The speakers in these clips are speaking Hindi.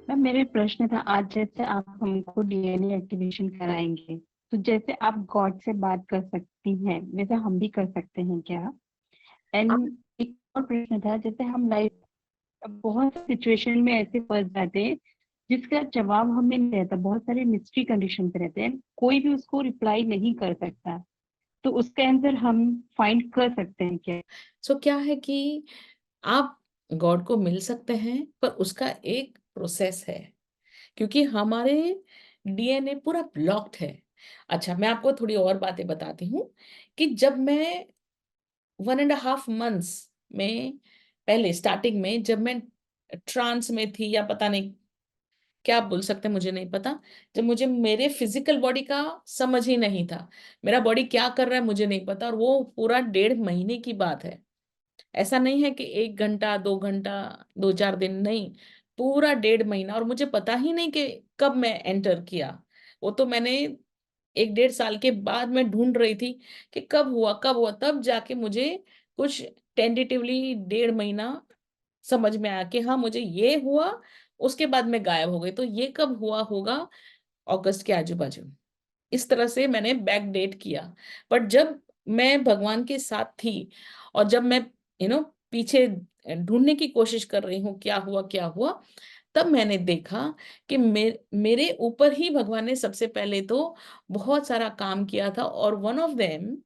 मैम मेरे प्रश्न था, आज जैसे आप हमको डीएनए एक्टिवेशन कराएंगे, तो जैसे आप गॉड से बात कर सकती हैं वैसे हम भी कर सकते हैं क्या? एंड एक और प्रश्न था, जैसे हम लाइफ बहुत सिचुएशन में ऐसे फंस जाते हैं जिसका जवाब हमें नहीं रहता, बहुत सारे मिस्ट्री कंडीशन पे रहते हैं, कोई भी उसको रिप्लाई नहीं कर सकता, तो उसका आंसर हम फाइंड कर सकते हैं क्या? सो क्या है कि आप गॉड को मिल सकते हैं, पर उसका एक प्रोसेस है, क्योंकि हमारे डीएनए पूरा ब्लॉक्ड है। अच्छा, मैं आपको थोड़ी और बातें बताती हूँ कि जब मैं 1.5 मंथ्स में, पहले स्टार्टिंग में जब मैं ट्रांस में थी, या पता नहीं क्या आप बोल सकते हैं, मुझे नहीं पता। जब मुझे मेरे फिजिकल बॉडी का समझ ही नहीं था, मेरा बॉडी क्या कर रहा है मुझे नहीं पता, और वो पूरा 1.5 महीने की बात है। ऐसा नहीं है कि 1 घंटा 2 घंटा 2 4 दिन, नहीं, पूरा 1.5 महीना। और मुझे पता ही नहीं कि कब मैं एंटर किया। वो तो मैंने 1 1.5 साल के बाद मैं ढूंढ रही थी कि कब हुआ, तब जाके मुझे कुछ टेंटेटिवली 1.5 महीना समझ में आया कि हाँ मुझे ये हुआ। उसके बाद मैं गायब हो गई, तो ये कब हुआ होगा? अगस्त के आजू बाजू। इस तरह से मैंने बैक डेट किया। बट जब मैं भगवान के साथ थी, और जब मैं पीछे ढूंढने की कोशिश कर रही हूँ क्या हुआ क्या हुआ, तब मैंने देखा कि मेरे ऊपर ही भगवान ने सबसे पहले तो बहुत सारा काम किया था, और one of them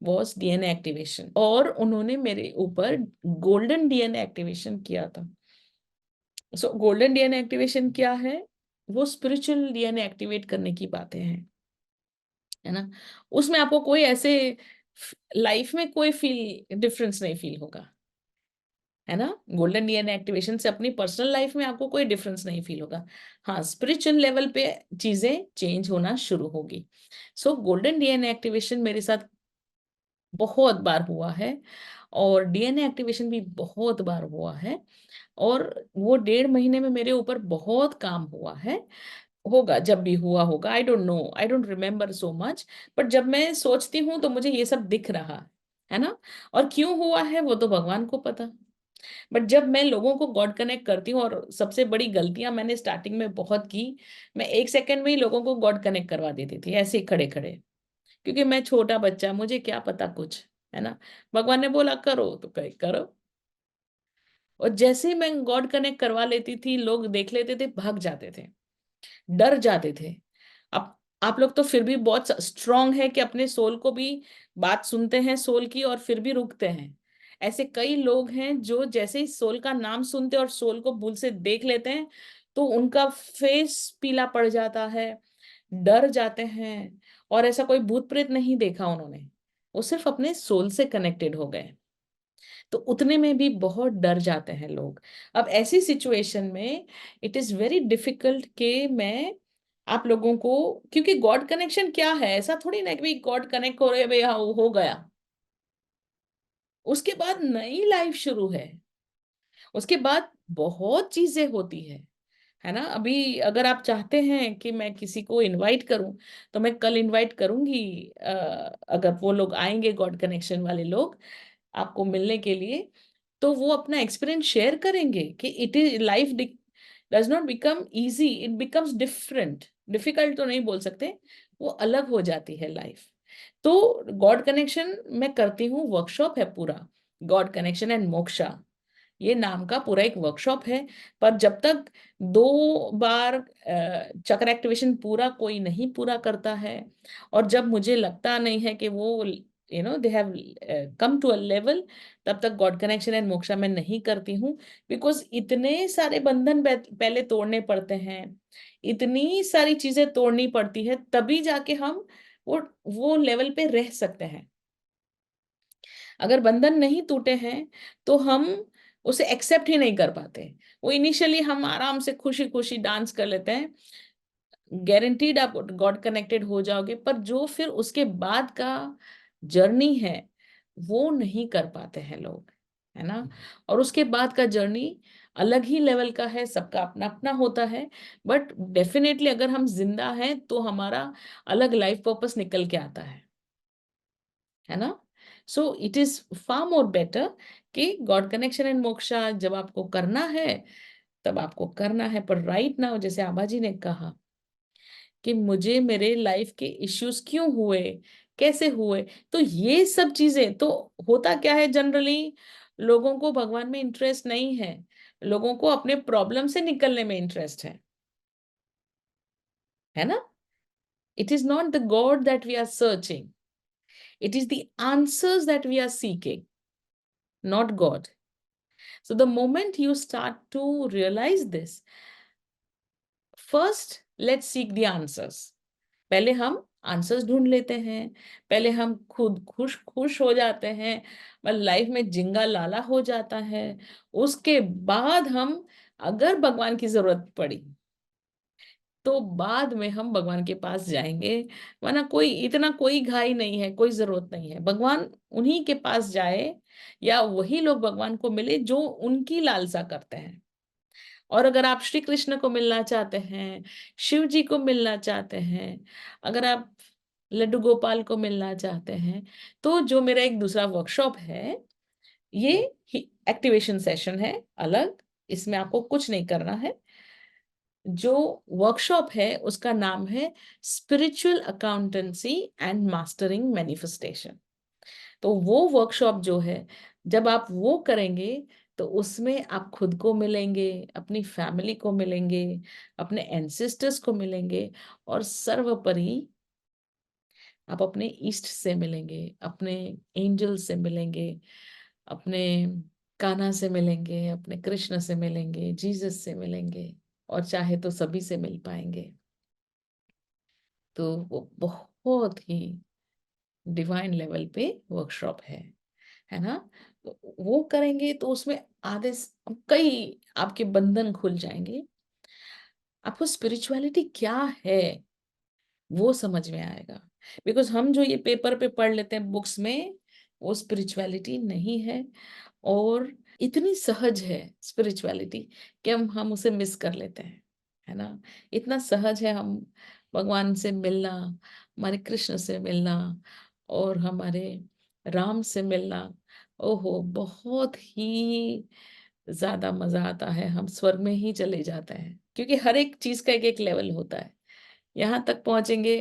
was DNA activation. और उन्होंने मेरे ऊपर गोल्डन डीएनए एक्टिवेशन किया था। सो गोल्डन डीएनए एक्टिवेशन क्या है? वो स्पिरिचुअल डीएनए एक्टिवेट करने की बातें हैं, है ना। उसमें आपको कोई ऐसे लाइफ में कोई फील डिफरेंस नहीं फील होगा, है ना। गोल्डन डीएनए एक्टिवेशन से अपनी पर्सनल लाइफ में आपको कोई डिफरेंस नहीं फील होगा। हाँ, स्पिरिचुअल लेवल पे चीजें चेंज होना शुरू होगी। सो गोल्डन डीएनए एक्टिवेशन मेरे साथ बहुत बार हुआ है, और डीएनए एक्टिवेशन भी बहुत बार हुआ है। और वो 1.5 महीने में मेरे ऊपर बहुत काम हुआ है। होगा, जब भी हुआ होगा, I don't know, I don't remember so much. But जब मैं सोचती हूँ तो मुझे ये सब दिख रहा है ना। और क्यों हुआ है वो तो भगवान को पता। बट जब मैं लोगों को गॉड कनेक्ट करती हूँ, और सबसे बड़ी गलतियां मैंने स्टार्टिंग में बहुत की, मैं 1 सेकंड में ही लोगों को गॉड कनेक्ट करवा देती थी, ऐसे ही खड़े खड़े। क्योंकि मैं छोटा बच्चा, मुझे क्या पता कुछ, है ना। भगवान ने बोला करो तो कहीं करो। और जैसे ही मैं गॉड कनेक्ट करवा लेती थी, लोग देख लेते थे, भाग जाते थे, डर जाते थे। आप लोग तो फिर भी बहुत स्ट्रांग है कि अपने सोल को भी बात सुनते हैं सोल की, और फिर भी रुकते हैं। ऐसे कई लोग हैं जो जैसे ही सोल का नाम सुनते हैं और सोल को भूल से देख लेते हैं, तो उनका फेस पीला पड़ जाता है, डर जाते हैं। और ऐसा कोई भूत प्रेत नहीं देखा उन्होंने, वो सिर्फ अपने सोल से कनेक्टेड हो गए, तो उतने में भी बहुत डर जाते हैं लोग। अब ऐसी सिचुएशन में इट इज वेरी डिफिकल्ट कि मैं आप लोगों को, क्योंकि गॉड कनेक्शन क्या है, ऐसा थोड़ी ना कि भाई गॉड कनेक्ट हो रहे भाई, हाँ, हो गया। उसके बाद नई लाइफ शुरू है, उसके बाद बहुत चीजें होती है ना। अभी अगर आप चाहते हैं कि मैं किसी को इनवाइट करूं, तो मैं कल इनवाइट करूंगी। अगर वो लोग आएंगे, गॉड कनेक्शन वाले लोग, आपको मिलने के लिए, तो वो अपना एक्सपीरियंस शेयर करेंगे कि it is life does not become easy, it becomes different. Difficult तो नहीं बोल सकते, वो अलग हो जाती है लाइफ। तो गॉड कनेक्शन मैं करती हूँ, वर्कशॉप है पूरा, गॉड कनेक्शन एंड मोक्षा, ये नाम का पूरा एक वर्कशॉप है। पर जब तक 2 बार चक्र एक्टिवेशन पूरा कोई नहीं पूरा करता है, और जब मुझे लगता नहीं है कि वो they have come to a level, तब तक गॉड कनेक्शन एंड मोक्षा मैं नहीं करती हूँ। बिकॉज इतने सारे बंधन पहले तोड़ने पड़ते हैं, इतनी सारी चीजें तोड़नी पड़ती है, तभी जाके हम वो वो लेवल पे रह सकते हैं। अगर बंधन नहीं टूटे हैं, तो हम उसे एक्सेप्ट ही नहीं कर पाते। वो इनिशियली हम आराम से खुशी खुशी डांस कर लेते हैं, गारंटीड आप गॉड कनेक्टेड हो जाओगे, पर जो फिर उसके बाद का जर्नी है, वो नहीं कर पाते हैं लोग, है ना। और उसके बाद का जर्नी अलग ही लेवल का है, सबका अपना अपना होता है। बट डेफिनेटली अगर हम जिंदा हैं तो हमारा अलग लाइफ पर्पस निकल के आता है ना। So it is far more better कि गॉड कनेक्शन एंड मोक्षा जब आपको करना है, तब आपको करना है। पर राइट नाउ, जैसे आभा जी ने कहा कि मुझे मेरे लाइफ के इश्यूज क्यों हुए, कैसे हुए, तो ये सब चीजें तो होता क्या है, जनरली लोगों को भगवान में इंटरेस्ट नहीं है, लोगों को अपने प्रॉब्लम से निकलने में इंटरेस्ट है ना? It is not the God that we are searching, it is the answers that we are seeking, not God. So the moment you start to realize this, first let's seek the answers. पहले हम आंसर्स ढूंढ लेते हैं, पहले हम खुद खुश खुश हो जाते हैं, लाइफ में जिंगा लाला हो जाता है। उसके बाद हम, अगर भगवान की जरूरत पड़ी तो बाद में हम भगवान के पास जाएंगे, वरना कोई इतना कोई घाई नहीं है, कोई जरूरत नहीं है। भगवान उन्हीं के पास जाए या वही लोग भगवान को मिले जो उनकी लालसा करते हैं। और अगर आप श्री कृष्ण को मिलना चाहते हैं, शिव जी को मिलना चाहते हैं, अगर आप लड्डू गोपाल को मिलना चाहते हैं, तो जो मेरा एक दूसरा वर्कशॉप है, ये एक्टिवेशन सेशन है अलग, इसमें आपको कुछ नहीं करना है। जो वर्कशॉप है उसका नाम है spiritual accountancy and mastering manifestation. तो वो वर्कशॉप जो है, जब आप वो करेंगे तो उसमें आप खुद को मिलेंगे, अपनी फैमिली को मिलेंगे, अपने एंसेस्टर्स को मिलेंगे, और सर्वोपरि आप अपने ईस्ट से मिलेंगे, अपने एंजल से मिलेंगे, अपने कान्हा से मिलेंगे, अपने कृष्ण से मिलेंगे, जीसस से मिलेंगे, और चाहे तो सभी से मिल पाएंगे। तो वो बहुत ही डिवाइन लेवल पे वर्कशॉप है ना? तो वो करेंगे तो उसमें कई आपके बंधन खुल जाएंगे, आपको स्पिरिचुअलिटी क्या है वो समझ में आएगा। बिकॉज हम जो ये पेपर पे पढ़ लेते हैं बुक्स में, वो स्पिरिचुअलिटी नहीं है, और इतनी सहज है स्पिरिचुअलिटी कि हम उसे मिस कर लेते हैं, है ना? इतना सहज है हम भगवान से मिलना, हमारे कृष्ण से मिलना, और हमारे राम से मिलना। ओहो, बहुत ही ज्यादा मजा आता है, हम स्वर्ग में ही चले जाते हैं, क्योंकि हर एक चीज का एक एक लेवल होता है। यहाँ तक पहुंचेंगे,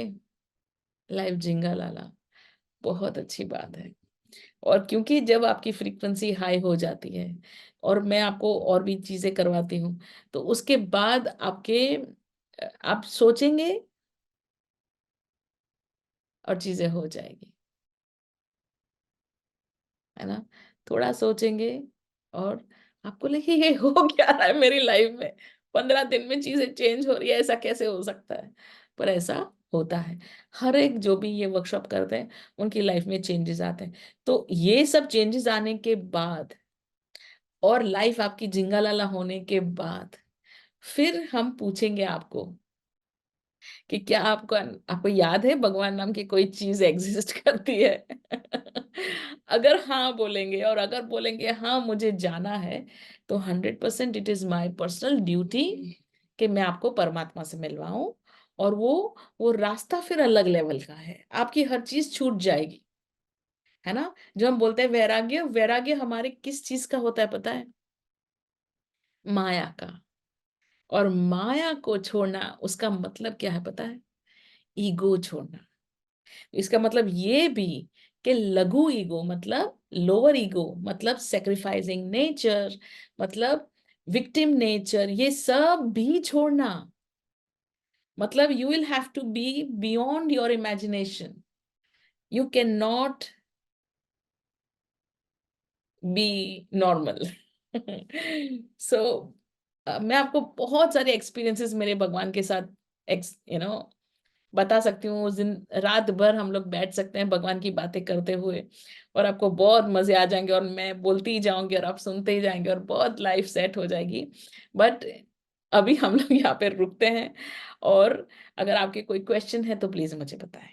लाइफ जिंगा लाला, बहुत अच्छी बात है। और क्योंकि जब आपकी फ्रीक्वेंसी हाई हो जाती है, और मैं आपको और भी चीजें करवाती हूँ, तो उसके बाद आप सोचेंगे और चीजें हो जाएगी, है ना? थोड़ा सोचेंगे और आपको लगे ये हो क्या रहा है मेरी लाइफ में, 15 दिन में चीजें चेंज हो रही है, ऐसा कैसे हो सकता है? पर ऐसा होता है। हर एक जो भी ये वर्कशॉप करते हैं उनकी लाइफ में चेंजेस आते हैं। तो ये सब चेंजेस आने के बाद, और लाइफ आपकी जिंगालाला होने के बाद, फिर हम पूछेंगे आपको कि क्या आपको आपको याद है भगवान नाम की कोई चीज एग्जिस्ट करती है? अगर हाँ बोलेंगे, और अगर बोलेंगे हाँ मुझे जाना है, तो 100% it is my personal duty कि मैं आपको परमात्मा से मिलवाऊं। और वो रास्ता फिर अलग लेवल का है, आपकी हर चीज छूट जाएगी, है ना? जो हम बोलते हैं वैराग्य, वैराग्य हमारे किस चीज का होता है पता है? माया का। और माया को छोड़ना, उसका मतलब क्या है पता है? ईगो छोड़ना। इसका मतलब ये भी कि लघु ईगो मतलब लोअर ईगो, मतलब सेक्रीफाइसिंग नेचर, मतलब विक्टिम नेचर, ये सब भी छोड़ना। मतलब you will have to be beyond your imagination, you can not be normal. So मैं आपको बहुत सारे एक्सपीरियंसेस मेरे भगवान के साथ बता सकती हूँ। उस दिन रात भर हम लोग बैठ सकते हैं भगवान की बातें करते हुए, और आपको बहुत मजे आ जाएंगे, और मैं बोलती ही जाऊंगी और आप सुनते ही जाएंगे, और बहुत लाइफ सेट हो जाएगी। बट अभी हम लोग यहाँ पे रुकते हैं, और अगर आपके कोई क्वेश्चन है तो प्लीज मुझे बताएं।